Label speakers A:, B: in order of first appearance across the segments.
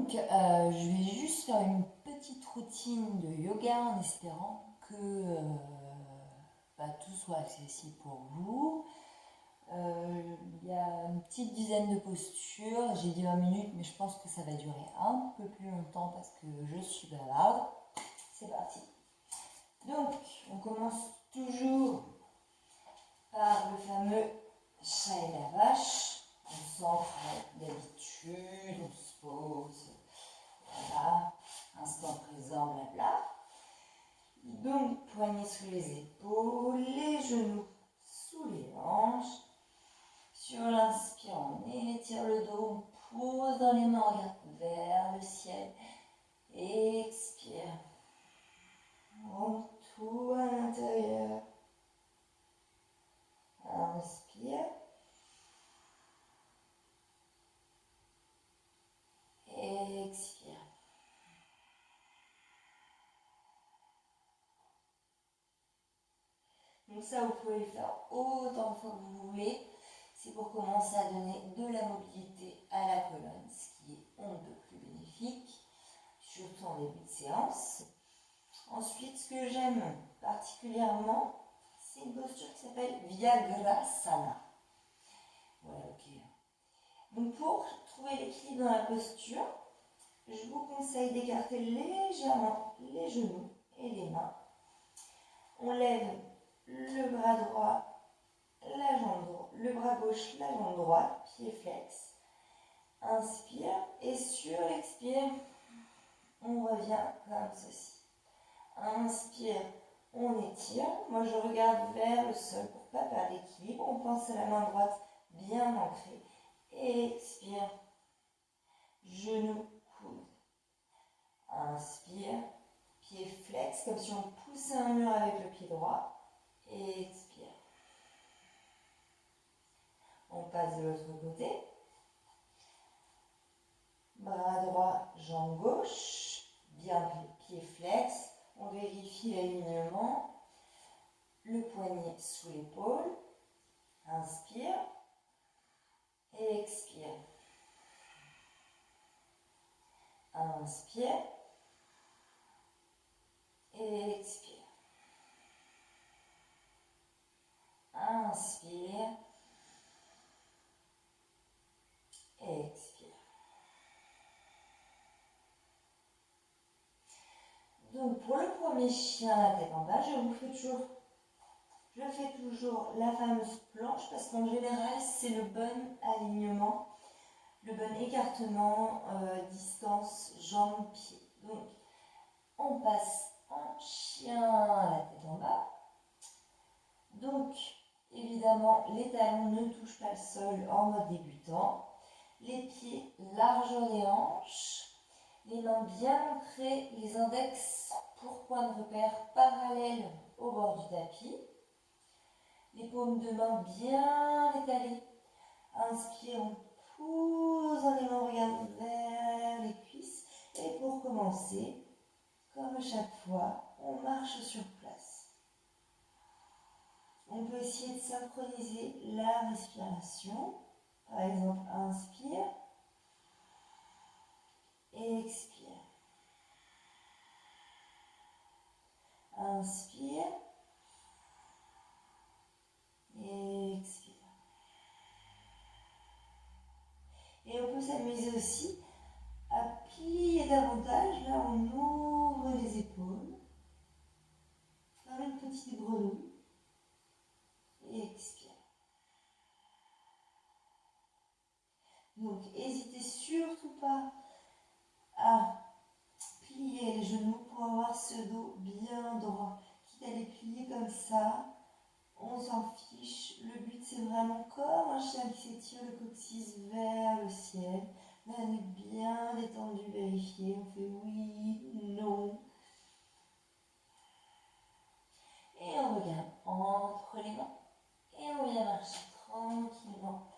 A: Donc, je vais juste faire une petite routine de yoga en espérant que tout soit accessible pour vous. Il y a une petite dizaine de postures. J'ai dit 20 minutes, mais je pense que ça va durer un peu plus longtemps parce que je suis bavarde. C'est parti. Donc, on commence toujours par le fameux chat et la vache. On s'ancre d'habitude, on se pose. Voilà, instant présent, blabla. Donc, poignets sous les épaules, les genoux sous les hanches. Sur l'inspire, on étire le dos, on pose dans les mains, on regarde vers le ciel. Expire. On tout à l'intérieur. Inspire. Expire. Donc ça, vous pouvez le faire autant de fois que vous voulez. C'est pour commencer à donner de la mobilité à la colonne, ce qui est on ne peut plus bénéfique, surtout en début de séance. Ensuite, ce que j'aime particulièrement, c'est une posture qui s'appelle Vyagrasana. Voilà, ok. Donc pour trouver l'équilibre dans la posture, je vous conseille d'écarter légèrement les genoux et les mains. On lève le bras droit, la jambe droite, le bras gauche, la jambe droite, pied flex. Inspire et sur l'expire, on revient comme ceci. Inspire, on étire. Moi, je regarde vers le sol pour ne pas perdre l'équilibre. On pense à la main droite bien ancrée. Expire, genou, coude. Inspire, pied flex, comme si on poussait un mur avec le pied droit. Expire. On passe de l'autre côté. Bras droit, jambe gauche, bien pied flex. On vérifie l'alignement. Le poignet sous l'épaule. Inspire. Et expire. Inspire. Et expire. Inspire. Et expire. Donc pour le premier chien, la tête en bas, je fais toujours la fameuse planche parce qu'en général, c'est le bon alignement, le bon écartement, distance, jambes, pieds. Donc, on passe en chien, la tête en bas. Donc, évidemment, les talons ne touchent pas le sol en mode débutant. Les pieds largeur des hanches. Les mains bien ancrées, les index pour point de repère parallèles au bord du tapis. Les paumes de main bien étalées. Inspire, on pousse dans les mains, on regarde vers les cuisses. Et pour commencer, comme à chaque fois, on marche sur place. On peut essayer de synchroniser la respiration. Par exemple, inspire et expire. Inspire et expire. Et on peut s'amuser aussi à plier davantage. Là, on ouvre les épaules. Faire une petite grenouille. Et expire. Donc, n'hésitez surtout pas à plier les genoux pour avoir ce dos bien droit. Quitte à les plier comme ça, on s'en fiche. Le but, c'est vraiment comme un chien qui s'étire le coccyx vers le ciel. La nuque bien détendue, vérifier. On fait oui, non. Et on regarde entre les mains. Et on vient marcher tranquillement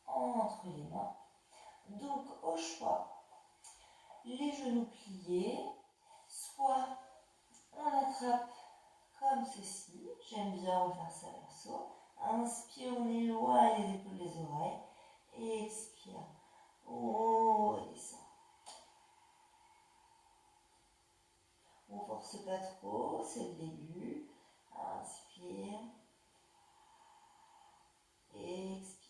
A: entre les mains. Donc, au choix, les genoux pliés, soit on attrape comme ceci, j'aime bien faire ça verso. Inspire, on éloigne les épaules des oreilles. Et expire, on redescend. force pas trop, c'est le début. Inspire. Expire.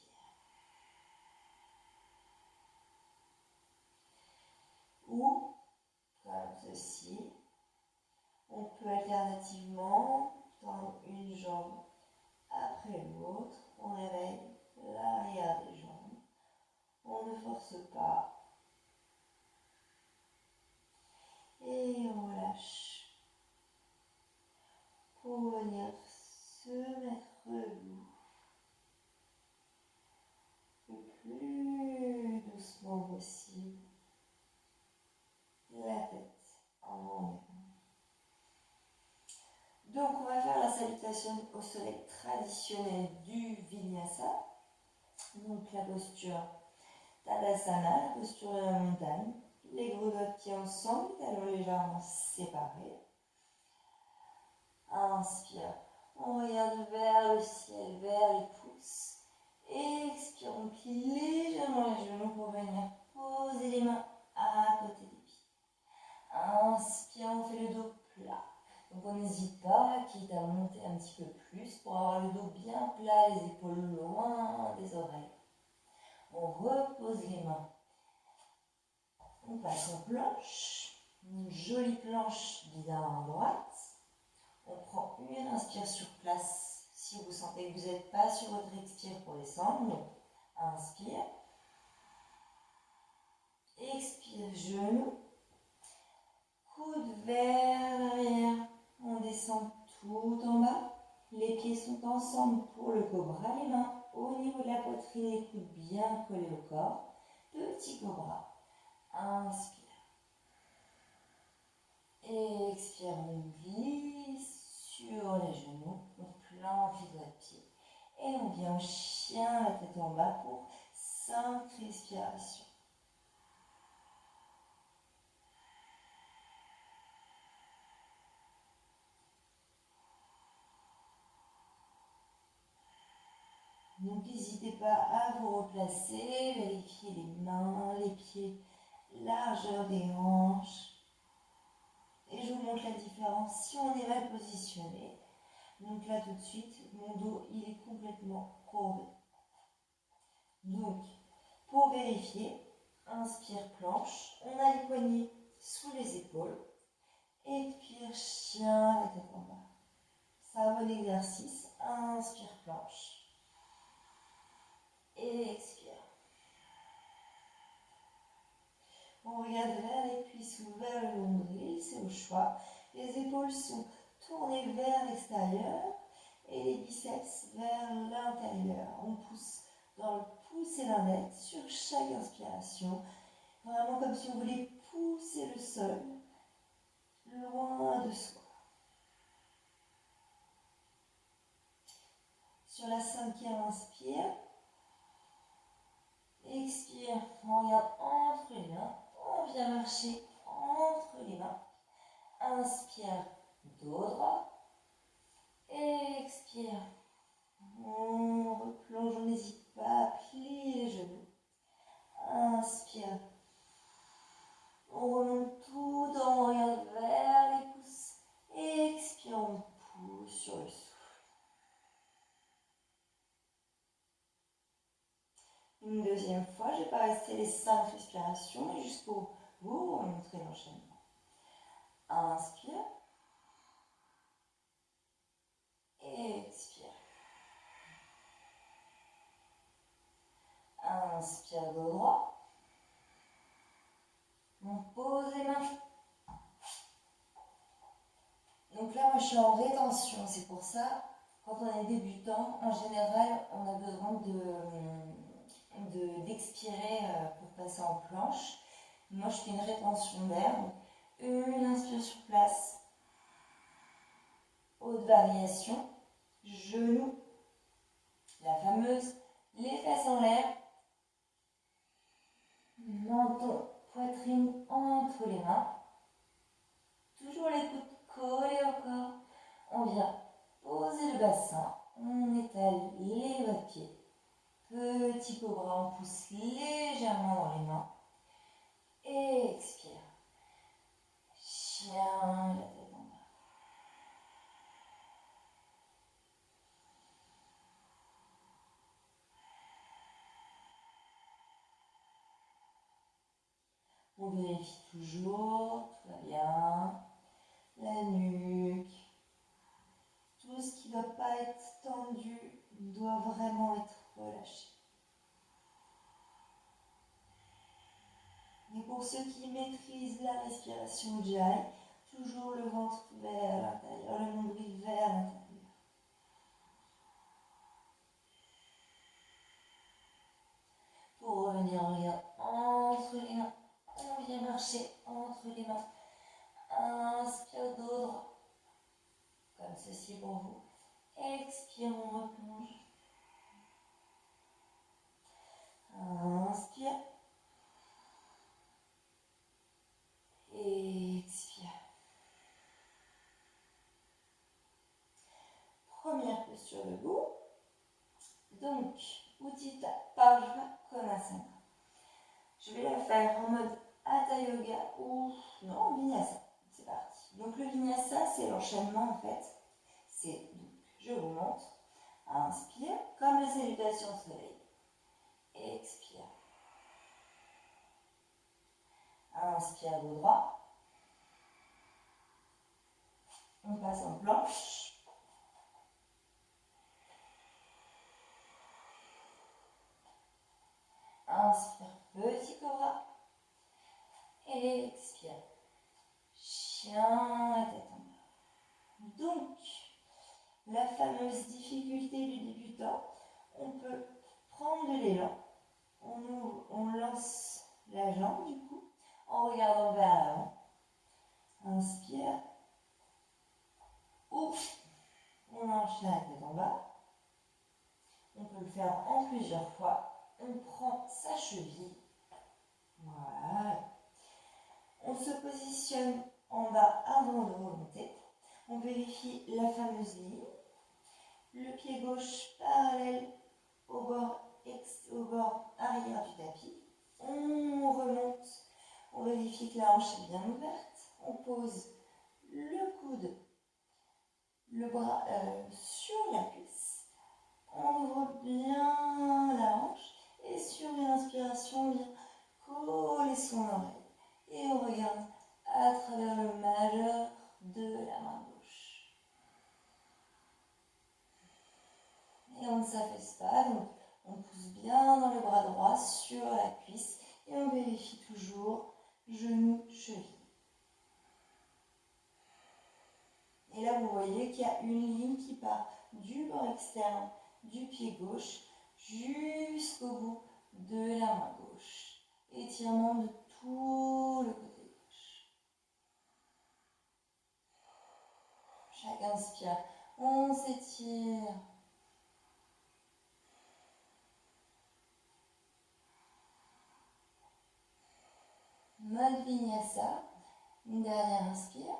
A: Ou, comme ceci, on peut alternativement tendre une jambe après l'autre. On réveille l'arrière des jambes. On ne force pas. Et on relâche. Pour venir se mettre debout. Le plus doucement possible. La tête en haut. Donc on va faire la salutation au soleil traditionnelle du Vinyasa. Donc la posture Tadasana, la posture de la montagne. Les gros doigts de pied ensemble, les talons légèrement séparés. Inspire. On regarde vers le ciel, vers les pouces. Expire, on plie légèrement les genoux pour venir poser les mains à côté des pieds. Inspire, on fait le dos plat. Donc on n'hésite pas, quitte à monter un petit peu plus pour avoir le dos bien plat, les épaules loin des oreilles. On repose les mains. On passe en planche. Une jolie planche bien à droite. On prend une inspire sur place. Si vous sentez que vous n'êtes pas sur votre expire pour descendre, donc inspire. Expire, genou. Coude vers l'arrière. On descend tout en bas. Les pieds sont ensemble pour le cobra. Les mains au niveau de la poitrine, les coudes bien collés au corps. Petit cobra. Inspire. Expire, on glisse sur les genoux. On plante les doigts de pied. Et on vient en chien, la tête en bas pour 5 respirations. Donc n'hésitez pas à vous replacer, vérifier les mains, les pieds, largeur des hanches. Et je vous montre la différence si on est mal positionné. Donc là tout de suite, mon dos il est complètement courbé. Donc pour vérifier, inspire planche, on a les poignets sous les épaules. Expire chien, la tête en bas. C'est un bon exercice. Inspire planche. Et expire. On regarde vers les cuisses ou vers le nombril, c'est au choix. Les épaules sont tournées vers l'extérieur et les biceps vers l'intérieur. On pousse dans le pouce et l'index sur chaque inspiration. Vraiment comme si on voulait pousser le sol loin de soi. Sur la 5e inspire. Expire, on regarde entre les mains. On vient marcher entre les mains. Inspire, dos droit. Expire. On replonge, on n'hésite pas à plier les genoux. Inspire. On remonte tout en on regarde vers les pouces. Expire, on pousse sur le souffle. Une deuxième fois, je ne vais pas rester les 5 respirations, mais juste pour vous montrer l'enchaînement. Inspire. Expire. Inspire, dos droit. On pose les mains. Donc là, moi, je suis en rétention. C'est pour ça, quand on est débutant, en général, on a besoin d'expirer pour passer en planche. Moi, je fais une rétention d'air. Une inspire sur place. Haute variation. Genoux. La fameuse, les fesses en l'air. Menton, poitrine entre les mains. Toujours les coudes collés au corps. On vient poser le bassin. On étale les bas de pied. Petit cobra, on pousse légèrement dans les mains. Expire. Chien, la tête en bas. On vérifie toujours, tout va bien. La nuque. Tout ce qui ne doit pas être tendu doit vraiment être relâché. Et pour ceux qui maîtrisent la respiration Ujjayi, toujours le ventre vers l'intérieur, le nombril vers l'intérieur. Pour revenir, on regarde entre les mains. On vient marcher entre les mains. Inspire dos droit. Comme ceci pour vous. Expire, on replonge. Inspire. Expire. Première posture debout. Donc, Uttita Pavra Konasana. Je vais la faire en mode Hatha Yoga ou non, Vinyasa. C'est parti. Donc, le Vinyasa, c'est l'enchaînement en fait. C'est donc, je vous montre. Inspire, comme la salutation au soleil. Expire. Inspire dos droit. On passe en planche. Inspire, petit cobra. Expire. Chien, la tête en bas. Donc, la fameuse difficulté du débutant, on peut prendre de l'élan. On lance la jambe du coup en regardant vers l'avant. Inspire. Ouf. On enchaîne la tête en bas. On peut le faire en plusieurs fois. On prend sa cheville. Voilà. On se positionne en bas avant de remonter. On vérifie la fameuse ligne. Le pied gauche parallèle au bord arrière du tapis. On remonte. On vérifie que la hanche est bien ouverte. On pose le coude, le bras sur la cuisse. On ouvre bien la hanche. Et sur une inspiration, on vient coller son oreille. Et on regarde à travers le majeur de la main gauche. Et on ne s'affaisse pas, donc on pousse bien dans le bras droit sur la cuisse et on vérifie toujours genou, cheville. Et là, vous voyez qu'il y a une ligne qui part du bord externe du pied gauche jusqu'au bout de la main gauche. Étirement de tout le côté gauche. Chaque inspire, on s'étire. Mode Vinyasa. Une dernière inspire.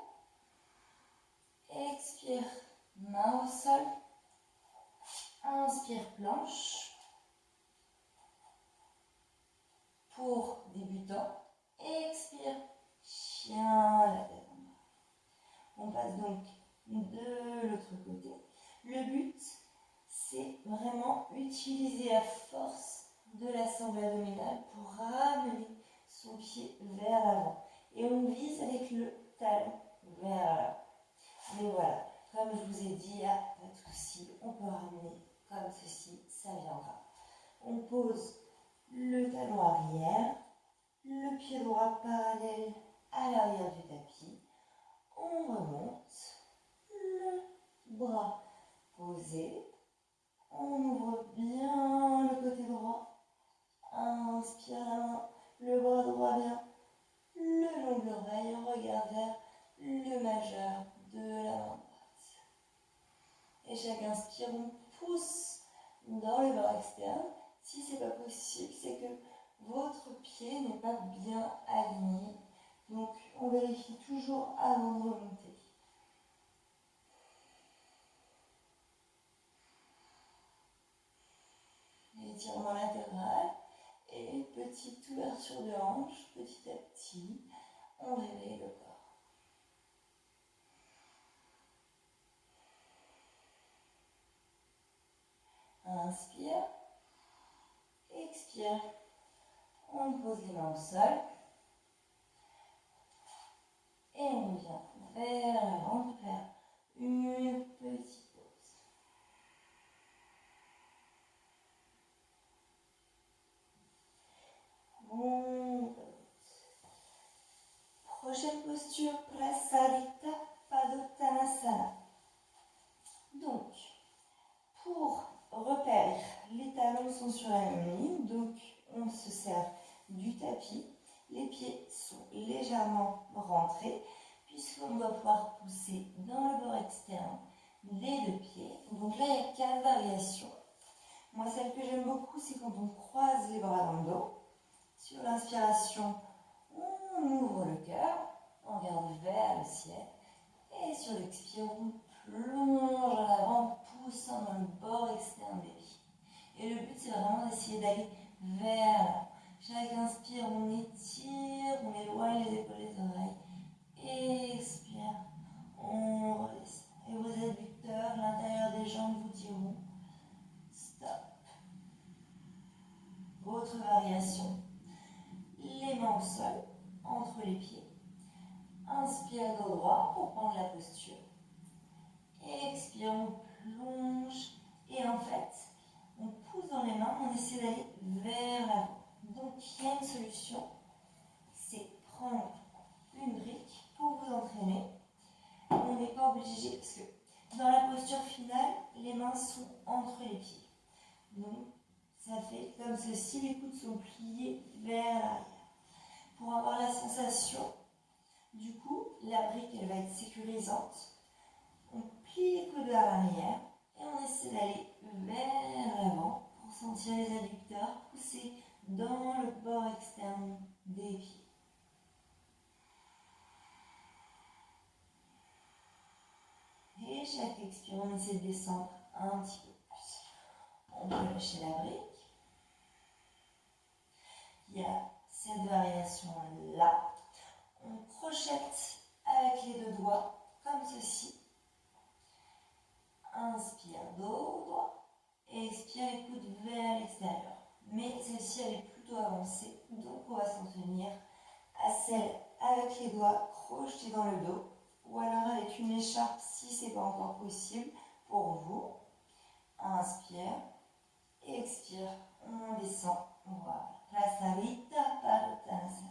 A: Expire, main au sol. Inspire, planche. Pour débutants. Expire, chien, la tête en bas. On passe donc de l'autre côté. Le but, c'est vraiment utiliser la force de la sangle abdominale pour ramener son pied vers l'avant. Et on vise avec le talon vers l'avant. Mais voilà, comme je vous ai dit, il n'y a pas de souci, on peut ramener comme ceci, ça viendra. On pose le talon arrière, le pied droit parallèle à l'arrière du tapis. On remonte, le bras posé. On ouvre bien le côté droit. Inspire la main, le bras droit vient le long de l'oreille, on regarde vers le majeur de la main droite. Et chaque inspire, on pousse dans le bras externe. Si ce n'est pas possible, c'est que votre pied n'est pas bien aligné. Donc, on vérifie toujours avant de remonter. Étirement latéral et petite ouverture de hanche, petit à petit, on réveille le corps. Inspire, expire, on pose les mains au sol, Et on vient vers l'avant pour faire une petite pause. On prochaine posture, Prasarita Padottanasana. Donc, pour repérer, les talons sont sur la même ligne, donc on se sert du tapis. Les pieds sont légèrement rentrés, puisqu'on doit pouvoir pousser dans le bord externe des deux pieds. Donc là, il y a 4 variations. Moi, celle que j'aime beaucoup, c'est quand on croise les bras dans le dos. Sur l'inspiration, on ouvre le cœur, on regarde vers le ciel. Et sur l'expire, on plonge en avant, poussant dans le bord externe des pieds. Et le but, c'est vraiment d'essayer d'aller vers l'avant. Chaque inspire, on étire, on éloigne les épaules des oreilles. Expire, on redescend. Et vos adducteurs, l'intérieur des jambes vous diront stop. Autre variation. Les mains au sol, entre les pieds. Inspire dos droit pour prendre la posture. Expire, on plonge. Et en fait, on pousse dans les mains, on essaie d'aller vers l'avant. Donc, il y a une solution, c'est prendre une brique pour vous entraîner. On n'est pas obligé, parce que dans la posture finale, les mains sont entre les pieds. Donc, ça fait comme ceci, les coudes sont pliés vers l'arrière. Pour avoir la sensation, du coup, la brique, elle va être sécurisante. On plie les coudes vers l'arrière et on essaie d'aller vers l'avant pour sentir les adducteurs pousser dans le bord externe des pieds. Et chaque expire, on essaie de descendre un petit peu plus. On peut lâcher la brique. Il y a cette variation-là. On crochette avec les deux doigts, comme ceci. Inspire, dos droit. Expire, les coudes vers l'extérieur. Mais celle-ci, elle est plutôt avancée, donc on va s'en tenir à celle avec les doigts crochetés dans le dos, ou alors avec une écharpe si ce n'est pas encore possible pour vous. Inspire, expire, on descend, voilà. Prasarita Padottanasana.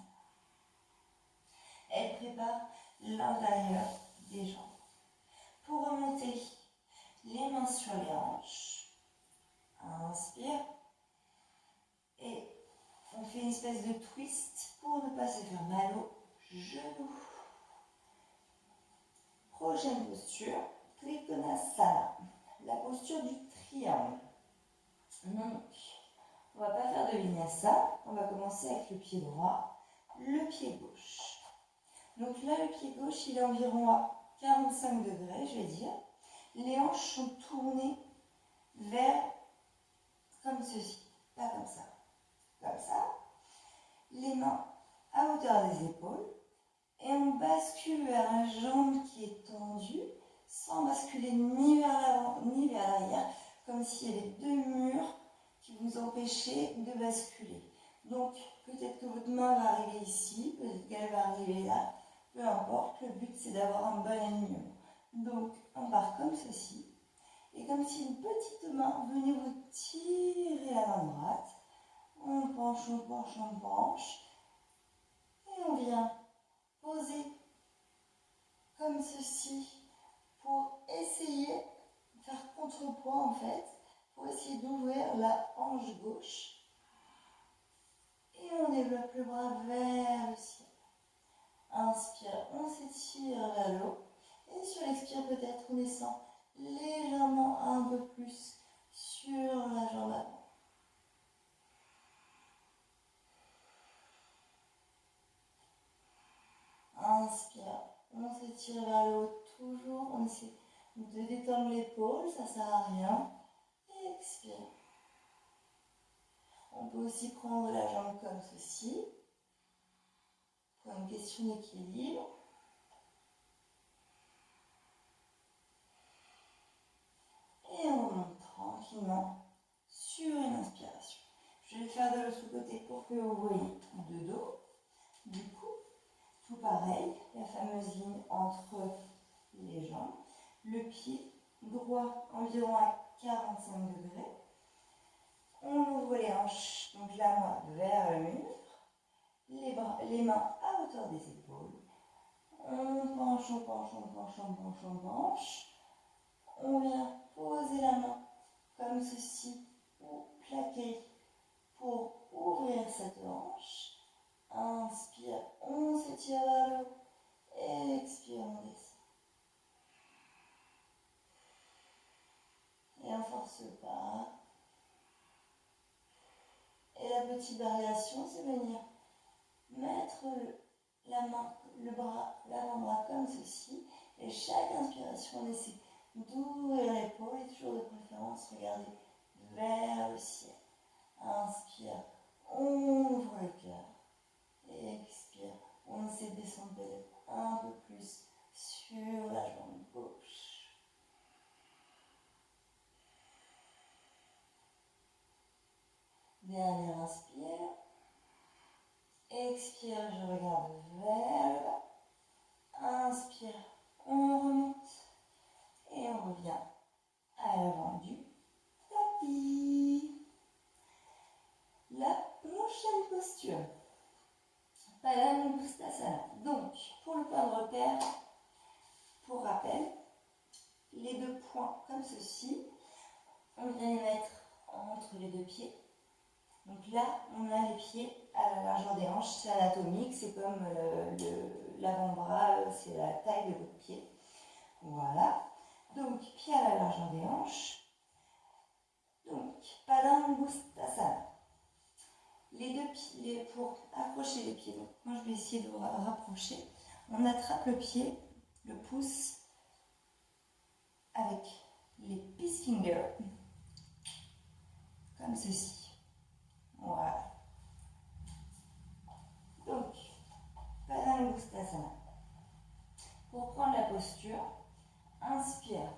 A: Elle prépare l'intérieur des jambes. Pour remonter, les mains sur les hanches. Inspire. Et on fait une espèce de twist pour ne pas se faire mal aux genoux. Prochaine posture, Trikonasana, la posture du triangle. Donc, on ne va pas faire de vinyasa, on va commencer avec le pied droit, le pied gauche. Donc là, le pied gauche, il est environ à 45 degrés, je vais dire. Les hanches sont tournées vers comme ceci, pas comme ça. Comme ça, les mains à hauteur des épaules et on bascule vers la jambe qui est tendue sans basculer ni vers l'avant ni vers l'arrière, comme s'il y avait deux murs qui vous empêchaient de basculer. Donc peut-être que votre main va arriver ici, peut-être qu'elle va arriver là, peu importe, le but c'est d'avoir un bon alignement. Donc on part comme ceci et comme si une petite main venait vous tirer la main droite. On penche, on penche, on penche. Et on vient poser comme ceci pour essayer de faire contrepoids en fait, pour essayer d'ouvrir la hanche gauche. Et on développe le bras vers le ciel. Inspire, on s'étire vers le haut. Et sur l'expire, peut-être on descend légèrement un peu plus sur la jambe avant. Inspire, on s'étire vers le haut toujours, on essaie de détendre l'épaule, ça ne sert à rien. Expire. On peut aussi prendre la jambe comme ceci, pour une question d'équilibre. Et on monte tranquillement sur une inspiration. Je vais le faire de l'autre côté pour que vous voyez de dos. Du coup, Tout pareil, la fameuse ligne entre les jambes. Le pied droit environ à 45 degrés. On ouvre les hanches, donc la main vers le mur. Les mains à hauteur des épaules. On penche, on penche, on penche, on penche, on penche. On vient poser la main comme ceci ou plaquer pour ouvrir cette hanche. Inspire, on s'étire vers le haut. Expire, on descend. Et on force pas. Et la petite variation, c'est venir mettre la main, le bras, l'avant-bras comme ceci. Et chaque inspiration, on essaie d'ouvrir l'épaule et toujours de préférence, regardez vers le ciel. Inspire, on ouvre le cœur. Et expire, on essaie de descendre peut-être un peu plus sur la jambe gauche. Dernière inspire. Expire, je regarde vers le bas. Inspire, on remonte. Et on revient à l'avant du tapis. La prochaine posture. Padangusthasana. Donc, pour le point de repère, pour rappel, les deux points comme ceci, on vient les mettre entre les deux pieds. Donc là, on a les pieds à la largeur des hanches, c'est anatomique, c'est comme l'avant-bras, c'est la taille de votre pied. Voilà. Donc, pied à la largeur des hanches. Donc, Padangusthasana. Les deux pieds, pour accrocher les pieds, donc moi je vais essayer de vous rapprocher. On attrape le pied, le pouce, avec les peace fingers, comme ceci. Voilà. Donc, Padangusthasana. Pour prendre la posture, inspire,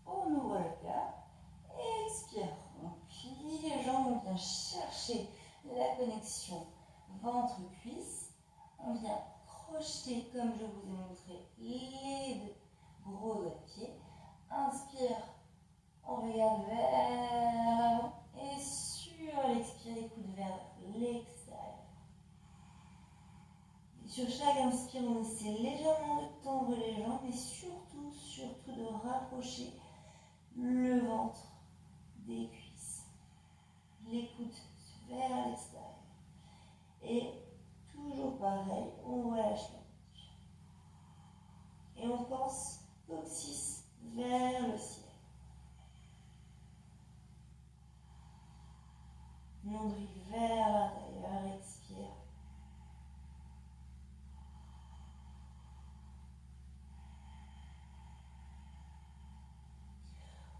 A: on ouvre le cœur, expire, on plie les jambes, on vient chercher la connexion ventre-cuisse, on vient crocheter, comme je vous ai montré, les deux gros doigts de pied. Inspire, on regarde vers l'avant et sur l'expire, les coudes vers l'extérieur. Sur chaque inspire, on essaie légèrement de tendre les jambes et surtout, surtout de rapprocher le ventre des cuisses. Les coudes vers l'extérieur. Et toujours pareil, on relâche la nuque. Et on pense coccyx vers le ciel. Nombril vers l'intérieur, expire.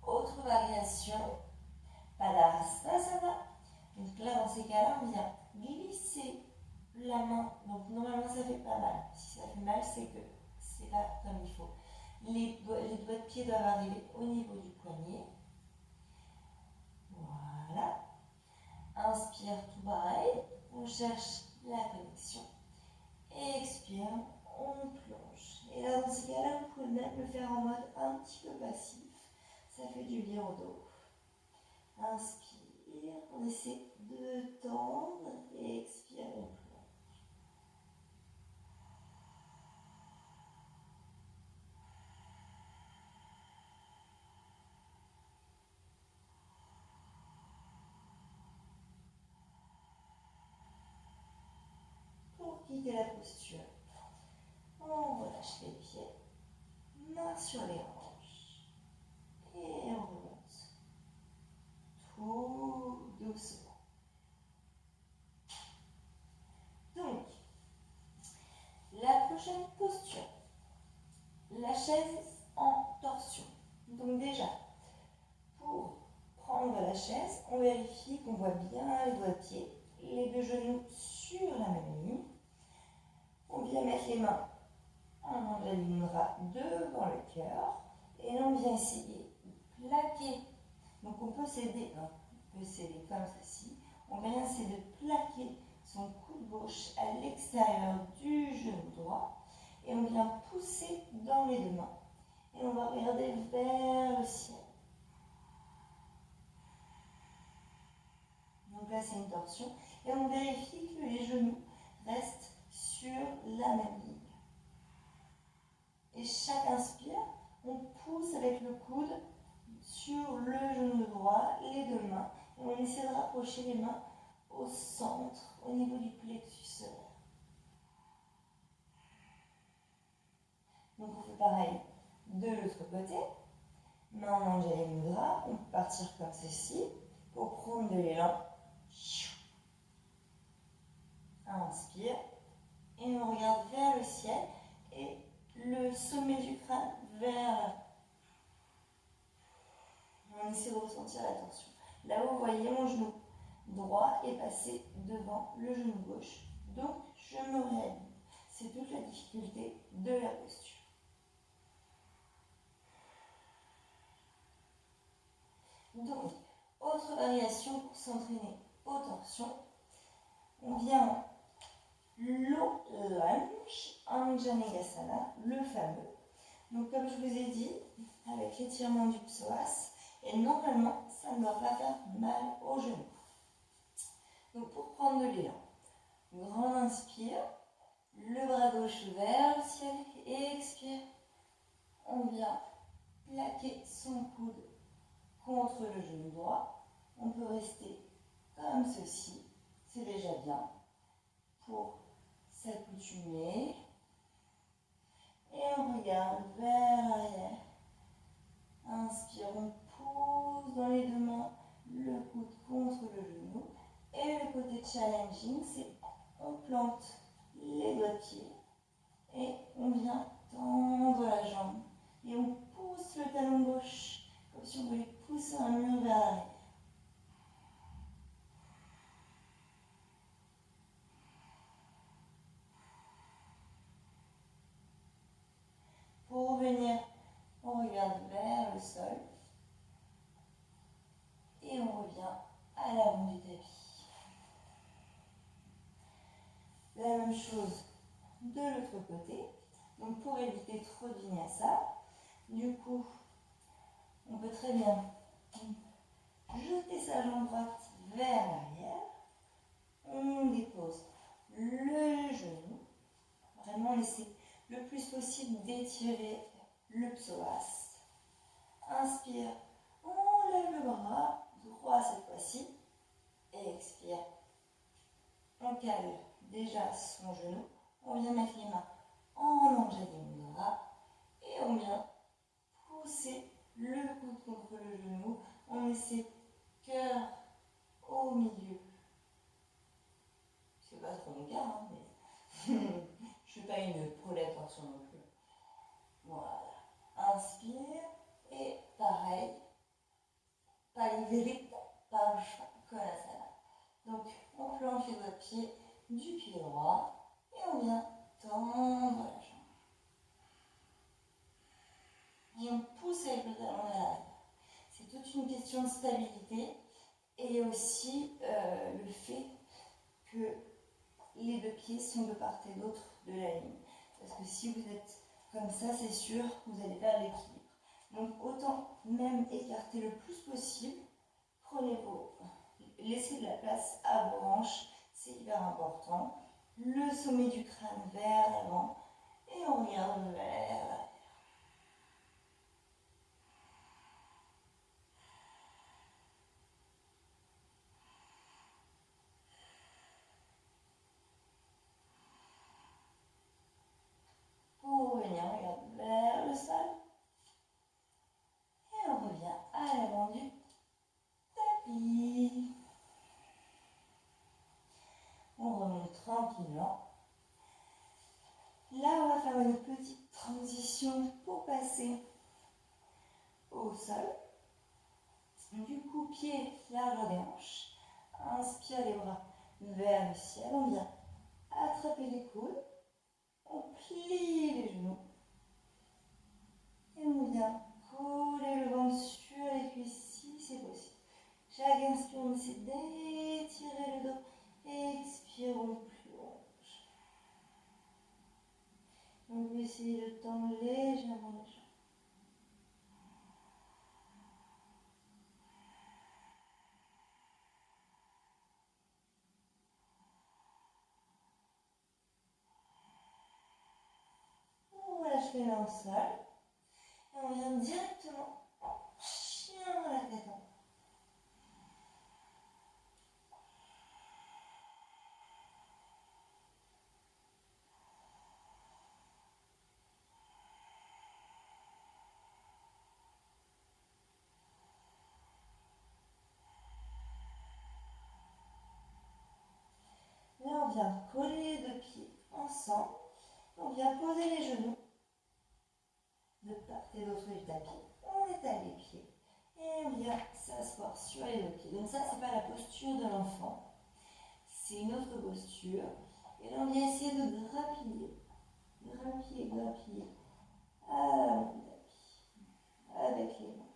A: Autre variation, Padahastasana. Donc là, dans ces cas-là, on vient glisser la main. Donc normalement, ça fait pas mal. Si ça fait mal, c'est que c'est pas comme il faut. Les doigts de pied doivent arriver au niveau du poignet. Voilà. Inspire, tout pareil. On cherche la connexion. Expire, on plonge. Et là, dans ces cas-là, vous pouvez même le faire en mode un petit peu passif. Ça fait du bien au dos. Inspire, on essaie de tendre et expire, on plonge. Pour quitter la posture, on relâche les pieds, main sur les hanches et on remonte tout doucement. Donc, la prochaine posture, la chaise en torsion. Donc déjà, pour prendre la chaise, on vérifie qu'on voit bien les doigts de pied, les deux genoux sur la même ligne. On vient mettre les mains en angle du bras devant le cœur et là on vient essayer de plaquer. Donc on peut s'aider comme ceci. On vient essayer de plaquer son coude gauche à l'extérieur du genou droit et on vient pousser dans les deux mains. Et on va regarder vers le ciel. Donc là, c'est une torsion. Et on vérifie que les genoux restent sur la même ligne. Et chaque inspire, on pousse avec le coude sur le genou droit, les deux mains. Et on essaie de rapprocher les mains au centre, au niveau du plexus solaire. Donc on fait pareil de l'autre côté. Main en Anjali Mudra, on peut partir comme ceci pour prendre de l'élan. Inspire et on regarde vers le ciel et le sommet du crâne vers. On essaie de ressentir la tension. Là où vous voyez mon genou droit est passé devant le genou gauche. Donc je me réaligne. C'est toute la difficulté de la posture. Donc, autre variation pour s'entraîner aux torsions. On vient en low lunge, Anjanegasana, le fameux. Donc, comme je vous ai dit, avec l'étirement du psoas, et normalement, ça ne doit pas faire mal au genou. Donc, pour prendre de l'élan, grand inspire, le bras gauche vers le ciel, et expire. On vient plaquer son coude contre le genou droit. On peut rester comme ceci, c'est déjà bien pour s'accoutumer. Et on regarde vers l'arrière. Inspire, on pousse dans les deux mains le coude contre le genou. Et le côté challenging, c'est on plante les doigts de pied et on vient tendre la jambe. Et on pousse le talon gauche, comme si on voulait pousser un mur vers l'arrière. Pour revenir, on regarde vers le sol. Et on revient à l'avant du tapis. La même chose de l'autre côté. Donc pour éviter trop de vinyasa, du coup, on peut très bien jeter sa jambe droite vers l'arrière. On dépose le genou. Vraiment laisser le plus possible d'étirer le psoas. Inspire, on lève le bras droit cette fois-ci. Et expire. On cale déjà son genou. On vient mettre les mains en Anjali Mudra. Et on vient pousser le coude contre le genou. On essaie cœur au milieu. C'est pas trop mon cas, hein, mais je ne suis pas une pro torsion non plus. Voilà. Inspire. Et pareil. Palivirita Parsva Konasana. Donc, on plante les doigts de pied du pied droit et on vient tendre la jambe. Et on pousse avec le talon vers l'arrière. C'est toute une question de stabilité et aussi le fait que les deux pieds sont de part et d'autre de la ligne. Parce que si vous êtes comme ça, c'est sûr, vous allez perdre l'équilibre. Donc autant même écarter le plus possible. Laissez de la place à vos hanches, c'est hyper important. Le sommet du crâne vers l'avant et on regarde vers l'arrière. Pour revenir, on regarde vers le sol. Et on revient à l'avant du tapis. On remonte tranquillement. Là, on va faire une petite transition pour passer au sol. Du coup, pied large des hanches. Inspire les bras vers le ciel. On vient attraper les coudes. On plie les genoux. Et on vient coller le ventre sur les cuisses si c'est possible. Chaque inspire, on essaie d'étirer le dos. Expire. expirons, plonge. On peut essayer de tendre légèrement les jambes. On relâche les mains au sol. Et on vient directement chien dans la tête en haut. Là, on vient coller les deux pieds ensemble. On vient poser les genoux de part et d'autre du tapis. On étale les pieds et on vient s'asseoir sur les deux pieds. Donc ça, c'est pas la posture de l'enfant. C'est une autre posture. Et là, on vient essayer de grappiller à l'avant du tapis avec les mains.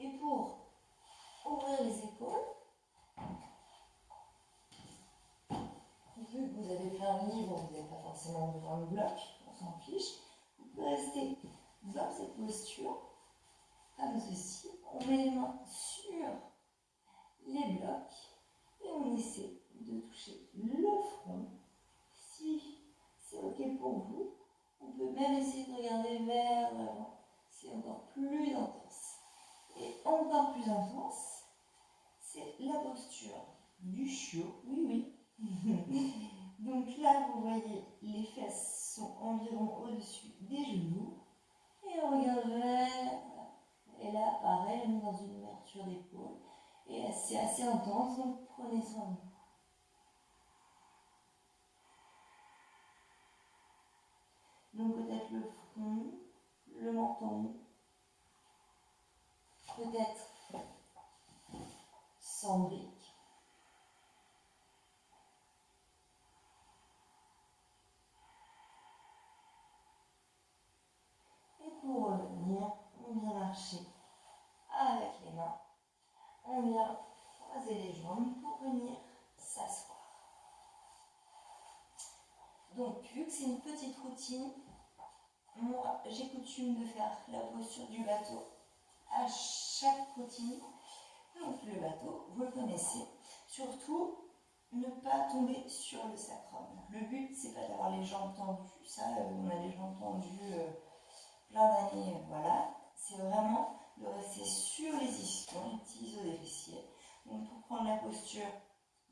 A: Et pour ouvrir les épaules, vu que vous avez fait un livre, vous n'avez pas forcément besoin de bloc, on s'en fiche. Vous pouvez rester dans cette posture, comme ceci. On met les mains sur les blocs et on essaie de toucher le front. Si c'est ok pour vous, on peut même essayer de regarder vers l'avant. C'est encore plus intense. Et encore plus intense, c'est la posture du chiot. Oui, oui. Donc là, vous voyez, les fesses sont environ au-dessus des genoux. Et on regarde vers. Et là, pareil, on est dans une ouverture d'épaule. Et c'est assez intense, donc prenez soin de vous. Donc peut-être le front, le menton, peut-être sans briques. Et pour revenir, on vient marcher avec les mains. On vient croiser les jambes pour venir s'asseoir. Donc, vu que c'est une petite routine, moi, j'ai coutume de faire la posture du bateau à chaque routine. Donc, le bateau, vous le connaissez. Surtout, ne pas tomber sur le sacrum. Le but, c'est pas d'avoir les jambes tendues. Ça, on a les jambes tendues plein d'années, voilà. C'est vraiment de rester sur les ischions, les petits isos des fessiers. Donc, pour prendre la posture,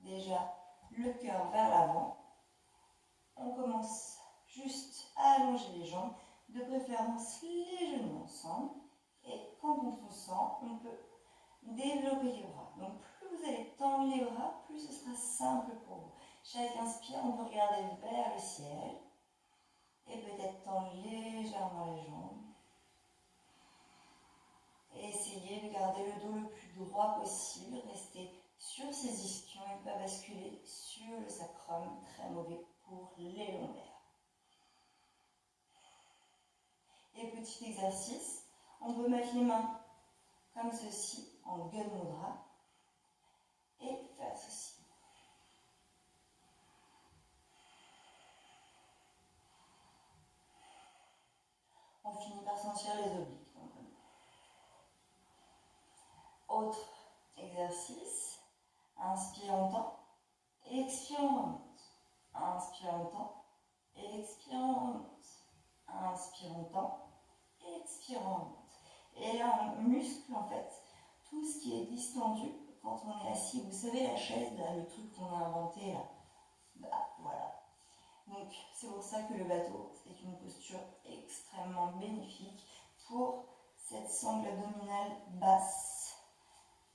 A: déjà, le cœur vers l'avant. On commence juste à allonger les jambes, de préférence les genoux ensemble. Et quand on se sent, on peut développer les bras. Donc plus vous allez tendre les bras, plus ce sera simple pour vous. Chaque inspire, on peut regarder vers le ciel et peut-être tendre légèrement les jambes. Et essayez de garder le dos le plus droit possible, rester sur ces ischions et ne pas basculer sur le sacrum, très mauvais pour les lombaires. Et petit exercice, on peut mettre les mains comme ceci, en Gun Mudra, et faire ceci. On finit par sentir les obliques. Autre exercice, inspire en temps, expire en remonte. Inspire en temps, expire en remonte. Inspire en temps, expire en remonte. Et là, on muscle en fait tout ce qui est distendu quand on est assis. Vous savez, la chaise, là, le truc qu'on a inventé là. Bah, voilà. Donc, c'est pour ça que le bateau est une posture extrêmement bénéfique pour cette sangle abdominale basse.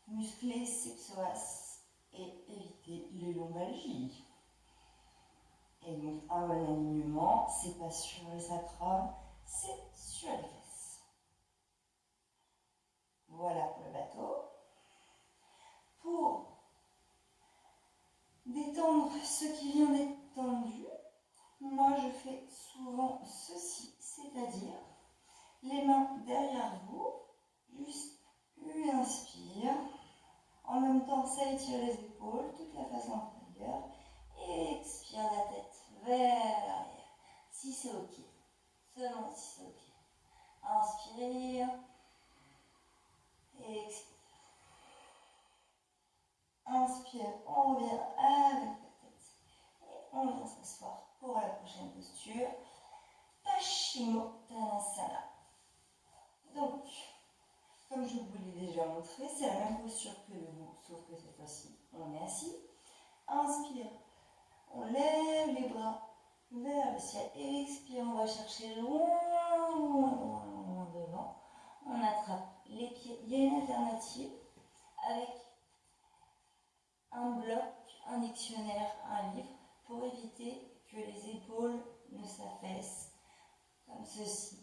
A: Muscler ses psoas et éviter les lombalgies. Et donc, un bon alignement, c'est pas sur le sacrum, c'est sur les fesses. Voilà pour le bateau. Pour détendre ce qui vient d'être tendu, moi je fais souvent ceci, c'est-à-dire les mains derrière vous, Juste une inspire. En même temps, ça étire les épaules, toute la face inférieure. Et expire la tête vers l'arrière. Si c'est ok. Seulement si c'est ok. Inspire. Et expire. Inspire, on revient avec la tête. Et on vient s'asseoir pour la prochaine posture. Paschimottanasana. Donc, comme je vous l'ai déjà montré, c'est la même posture que debout, sauf que cette fois-ci, on est assis. Inspire, on lève les bras vers le ciel. Expire, on va chercher loin, loin, loin, loin devant. On attrape les pieds. Il y a une alternative avec un bloc, un dictionnaire, un livre, pour éviter que les épaules ne s'affaissent comme ceci.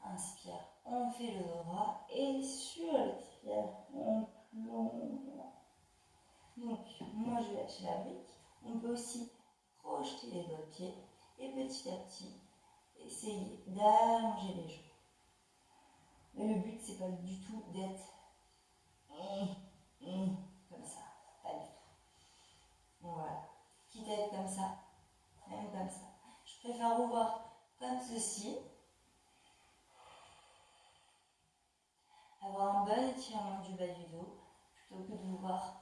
A: Inspire, on fait le droit et sur l'expire, on plonge. Donc, moi je lâche la brique. On peut aussi projeter les doigts de pied et petit à petit essayer d'allonger les genoux. Mais le but, c'est pas du tout d'être comme ça, pas du tout. Voilà, quitte à être comme ça, même comme ça. Je préfère vous voir comme ceci. Avoir un bon étirement du bas du dos, plutôt que de vous voir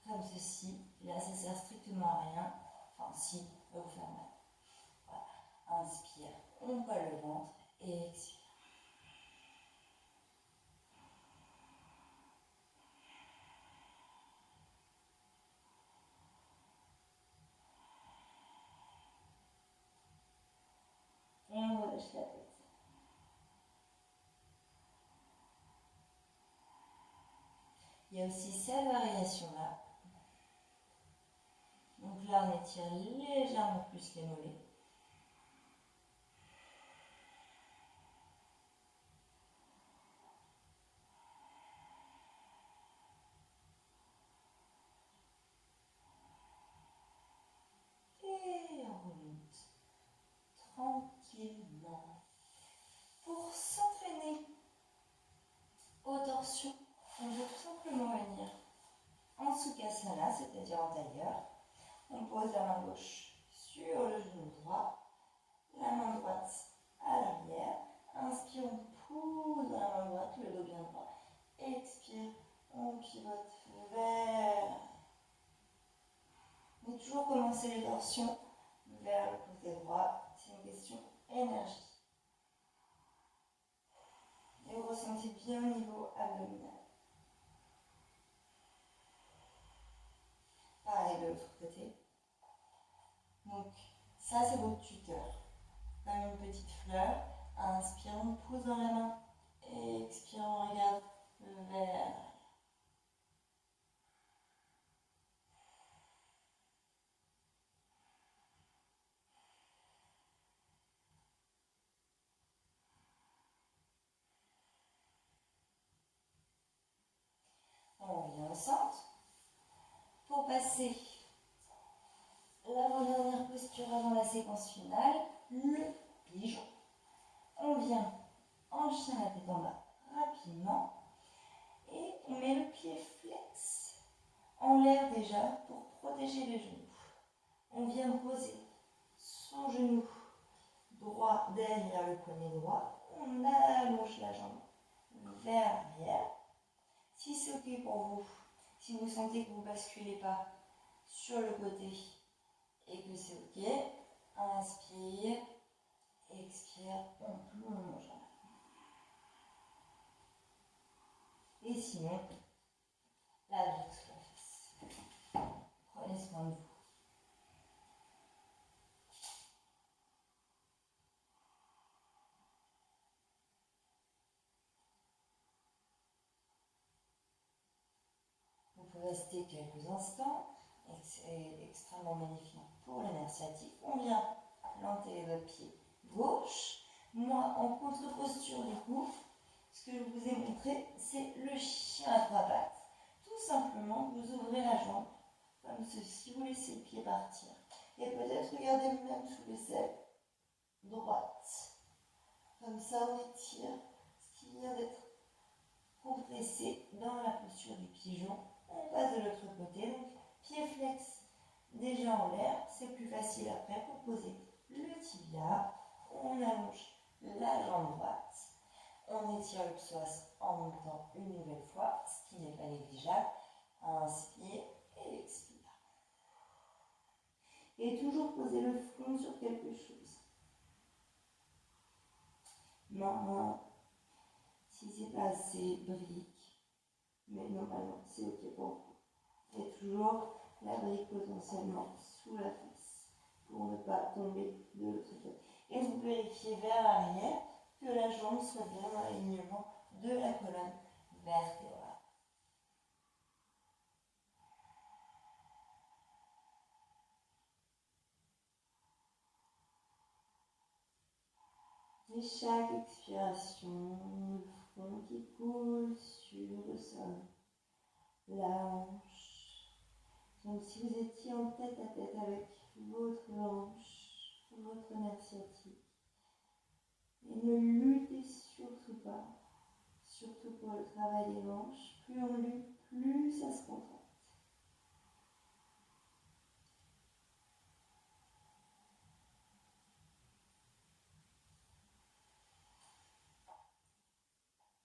A: comme ceci. Là, ça sert strictement à rien. Enfin, si, ça va vous faire mal. Voilà. Inspire, on colle le ventre et expire. Et on relâche la tête. Il y a aussi cette variation-là. Donc là, on étire légèrement plus les mollets. Et on remonte tranquillement. Pour s'entraîner aux torsions, on va tout simplement venir en Sukhasana, c'est-à-dire en tailleur. On pose la main gauche sur le genou droit, la main droite à l'arrière. Inspire, on pousse dans la main droite, le dos bien droit. Expire, on pivote vers. Mais toujours commencer les torsions vers le côté droit. C'est une question énergie. Et vous ressentez bien au niveau abdominal. Pareil de l'autre côté. Donc, ça c'est votre tuteur. Comme une petite fleur. Inspire, on pousse dans la main. Et expire, on regarde vers. On revient au centre. Pour passer l'avant-dernière posture avant la séquence finale, le pigeon. On vient en chien la tête en bas rapidement et on met le pied flex en l'air déjà pour protéger les genoux. On vient poser son genou droit derrière le poignet droit. On allonge la jambe vers l'arrière. Si c'est ok pour vous, si vous sentez que vous ne basculez pas sur le côté et que c'est ok, inspire, expire, on plonge. Et sinon, la brique sous la face. Prenez soin de vous. Vous pouvez rester quelques instants. C'est extrêmement magnifique pour le nerf sciatique. On vient planter votre pied gauche. Moi, en contre-posture du coup, ce que je vous ai montré, c'est le chien à trois pattes. Tout simplement, vous ouvrez la jambe comme ceci, vous laissez le pied partir. Et peut-être regardez même sous l'aisselle droite. Comme ça, on étire ce qui vient d'être Pour dresser dans la posture du pigeon, on passe de l'autre côté, donc pied flex déjà en l'air, c'est plus facile après pour poser le tibia, on allonge la jambe droite, on étire le psoas en montant une nouvelle fois, ce qui n'est pas négligeable, inspire et expire. Et toujours poser le front sur quelque chose. Main, si c'est pas assez, brique, mais normalement c'est ok pour vous. Et toujours la brique potentiellement sous la fesse pour ne pas tomber de l'autre côté. Et vous vérifiez vers l'arrière que la jambe soit bien dans l'alignement de la colonne vertébrale. Et chaque expiration, le front qui coule sur le sol, la hanche. Donc si vous étiez en tête à tête avec votre hanche, votre nerf sciatique, et ne luttez surtout pas, surtout pour le travail des hanches, plus on lutte, plus ça se contracte.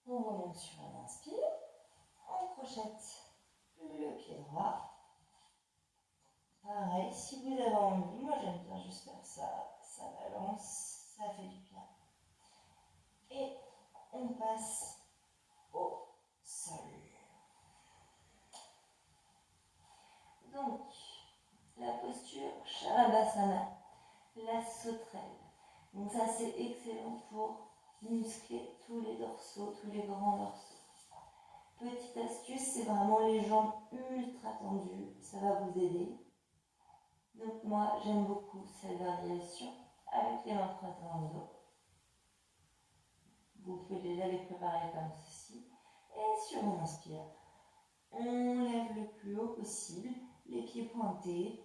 A: On remonte sur un inspire, on crochette le pied droit. Pareil, si vous avez envie, moi j'aime bien juste faire ça, ça balance, ça fait du bien. Et on passe au sol. Donc, la posture Shavasana, la sauterelle. Donc ça c'est excellent pour muscler tous les dorsaux, tous les grands dorsaux. Petite astuce, c'est vraiment les jambes ultra tendues, ça va vous aider. Donc moi j'aime beaucoup cette variation avec les mains croisées dans le dos. Vous pouvez déjà les préparer comme ceci. Et sur une inspire, on lève le plus haut possible, les pieds pointés,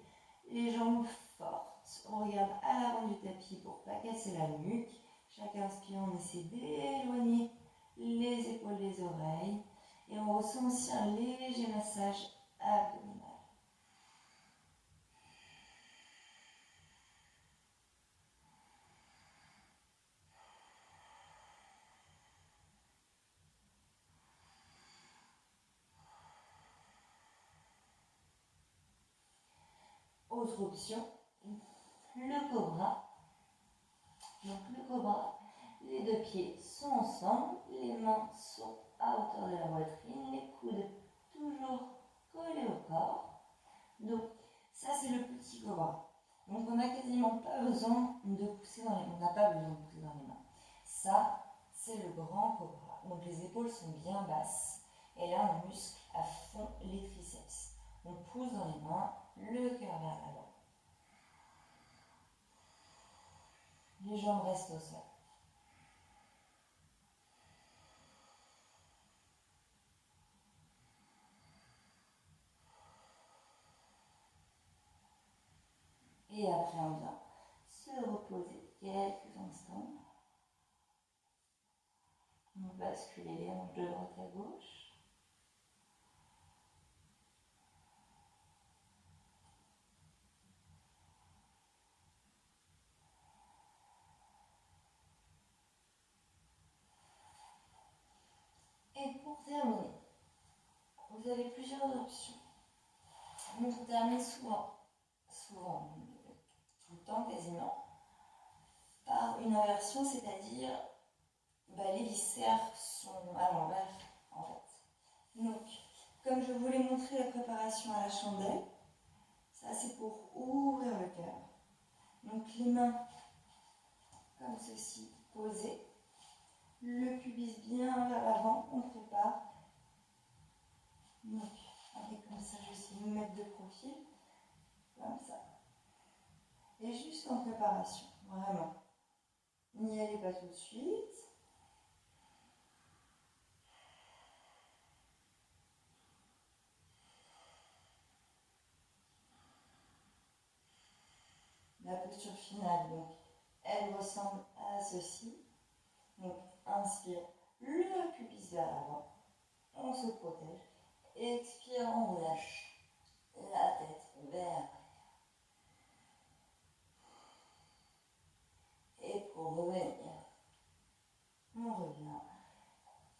A: les jambes fortes. On regarde à l'avant du tapis pour ne pas casser la nuque. Chaque inspire, on essaie d'éloigner les épaules des oreilles. Et on ressent aussi un léger massage abdominal. Autre option, le cobra. Donc le cobra, les deux pieds sont ensemble, les mains sont à hauteur de la poitrine, les coudes toujours collés au corps. Donc ça c'est le petit cobra. Donc on n'a quasiment pas besoin de pousser dans les mains. On n'a pas besoin de pousser dans les mains. Ça c'est le grand cobra. Donc les épaules sont bien basses et là on muscle à fond les triceps. On pousse dans les mains, le cœur vers l'avant. Les jambes restent au sol. Et après, on vient se reposer quelques instants. On bascule les hanches de droite à gauche. Et pour terminer, vous avez plusieurs options. On termine souvent, tout le temps quasiment, par une inversion, c'est-à-dire les viscères sont à l'envers en fait. Donc, comme je vous l'ai montré la préparation à la chandelle, ça c'est pour ouvrir le cœur. Donc les mains comme ceci, posées, le pubis bien vers l'avant, on prépare. Donc, avec comme ça, je vais essayer de me mettre de profil, comme ça. Et juste en préparation, vraiment. N'y allez pas tout de suite. La posture finale, donc, elle ressemble à ceci. Donc, inspire, le pubis vers l'avant. on se protège. Expire, on relâche la tête vers. Et pour revenir, on revient.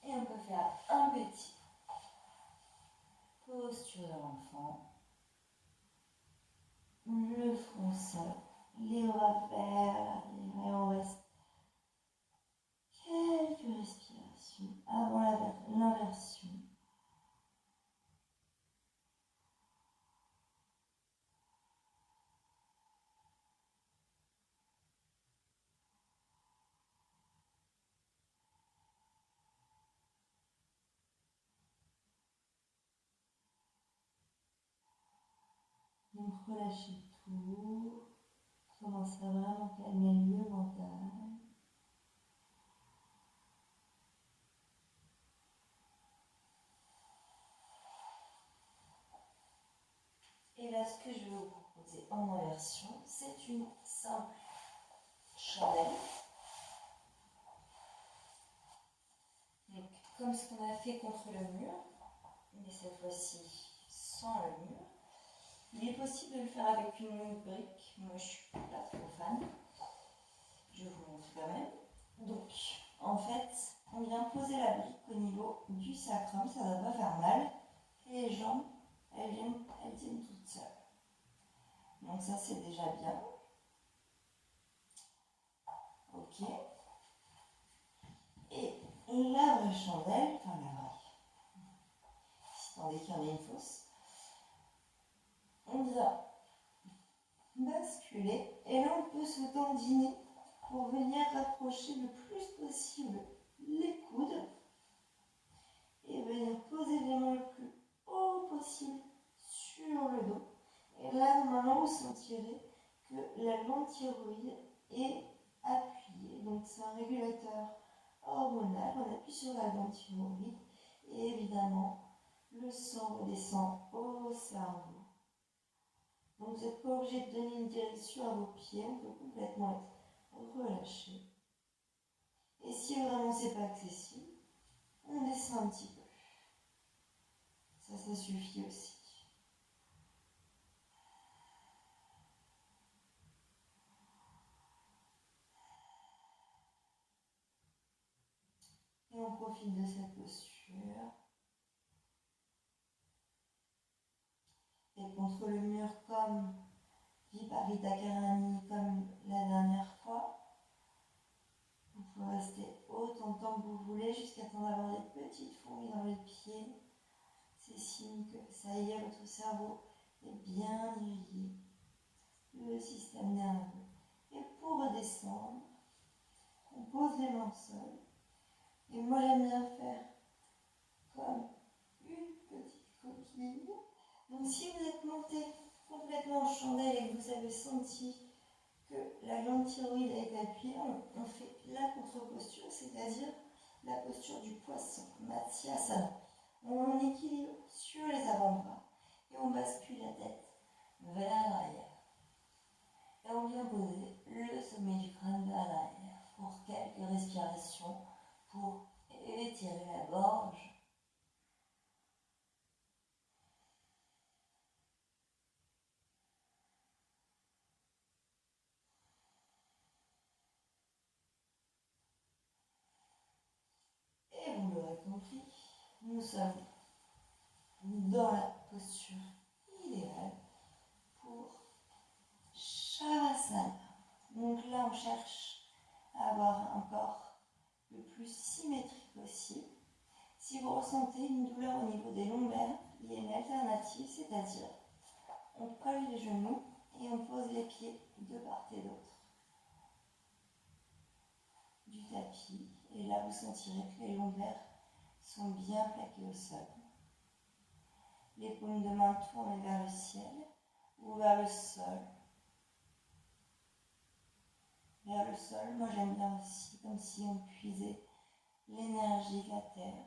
A: Et on peut faire un petit posture de l'enfant. Le front seul, les bras vers l'arrière et on reste quelques respirations avant l'inversion. Donc relâchez tout, commencez à vraiment calmer le mental. Et là, ce que je vais vous proposer en inversion, c'est une simple chandelle. Donc, comme ce qu'on a fait contre le mur, mais cette fois-ci sans le mur, il est possible de le faire avec une brique. Moi, je suis pas trop fan. Je vous montre quand même. Donc, en fait, on vient poser la brique au niveau du sacrum, ça ne va pas faire mal. Et les jambes, elles tiennent toutes seules. Donc ça, c'est déjà bien. Ok. Et la vraie chandelle, enfin la vraie, si tant est qu'il y en ait une fausse, on vient basculer et là on peut se dandiner pour venir rapprocher le plus possible les coudes et venir poser les mains le plus haut possible sur le dos. Et là, normalement, vous sentirez que la glande thyroïde est appuyée. Donc, c'est un régulateur hormonal. On appuie sur la glande thyroïde et évidemment, le sang redescend au cerveau. Donc, vous n'êtes pas obligé de donner une direction à vos pieds. On peut complètement être relâché. Et si vraiment c'est pas accessible, on descend un petit peu. Ça suffit aussi. Et on profite de cette posture. Et contre le mur comme Viparita Karani, comme la dernière fois. Vous pouvez rester autant de temps que vous voulez jusqu'à temps d'avoir des petites fourmis dans les pieds. C'est signe que ça y est, votre cerveau est bien irrigué. Le système nerveux. Et pour redescendre, on pose les mains au sol. Et moi j'aime bien faire comme une petite coquille. Donc si vous êtes monté complètement en chandelle et que vous avez senti que la glande thyroïde a été appuyée, on fait la contre-posture, c'est-à-dire la posture du poisson, Matsyasana. On équilibre sur les avant-bras et on bascule la tête vers l'arrière. Et on vient poser le sommet du crâne vers l'arrière pour quelques respirations pour étirer la gorge. Et vous l'aurez compris, nous sommes dans la posture idéale pour Shavasana. Donc là, on cherche à avoir un corps le plus symétrique possible. Si vous ressentez une douleur au niveau des lombaires, il y a une alternative, c'est-à-dire on colle les genoux et on pose les pieds de part et d'autre du tapis. Et là, vous sentirez que les lombaires sont bien plaqués au sol. Les paumes de main tournent vers le ciel ou vers le sol. Vers le sol, moi j'aime bien aussi, comme si on puisait l'énergie de la terre.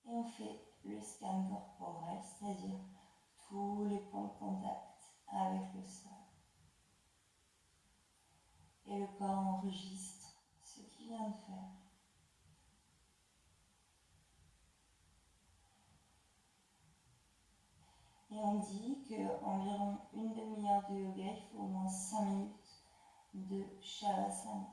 A: Et on fait le scan corporel, c'est-à-dire tous les points de contact avec le sol. Et le corps enregistre ce qu'il vient de faire. on dit qu'environ une demi-heure de yoga, il faut au moins 5 minutes de Shavasana.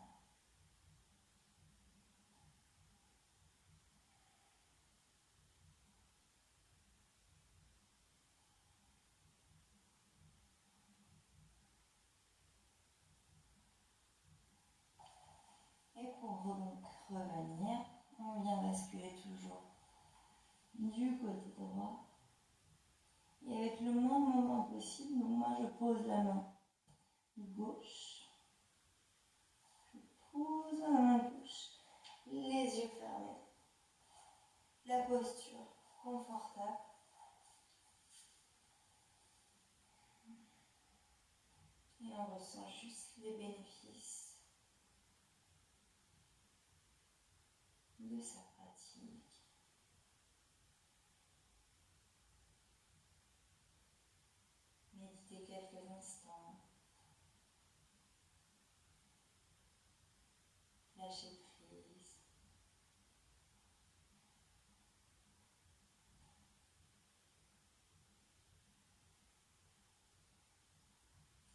A: Et pour donc revenir, on vient basculer toujours du côté droit. Et avec le moins de mouvement possible, donc moi je pose la main gauche. Je pose la main gauche, les yeux fermés. La posture confortable. Et on ressent juste les bénéfices de sa pratique. Méditez quelques instants. Lâchez prise.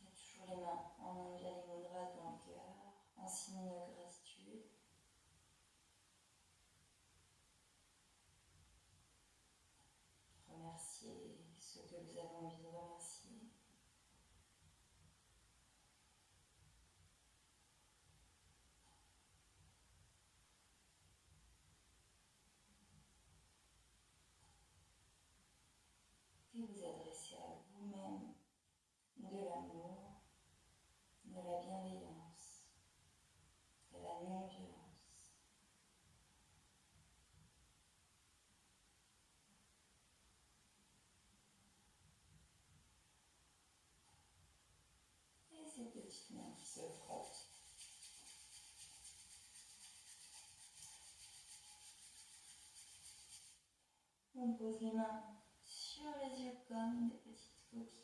A: Et toujours les mains en Anjali Mudra dans le cœur, en signe de gratitude. Remerciez ce que vous avez envie de remercier. Et vous adressez à vous-même de l'amour, de la bienveillance, de la non-violence. Et ces petites mains qui se frottent. On pose les mains sur les yeux comme des petites coquilles.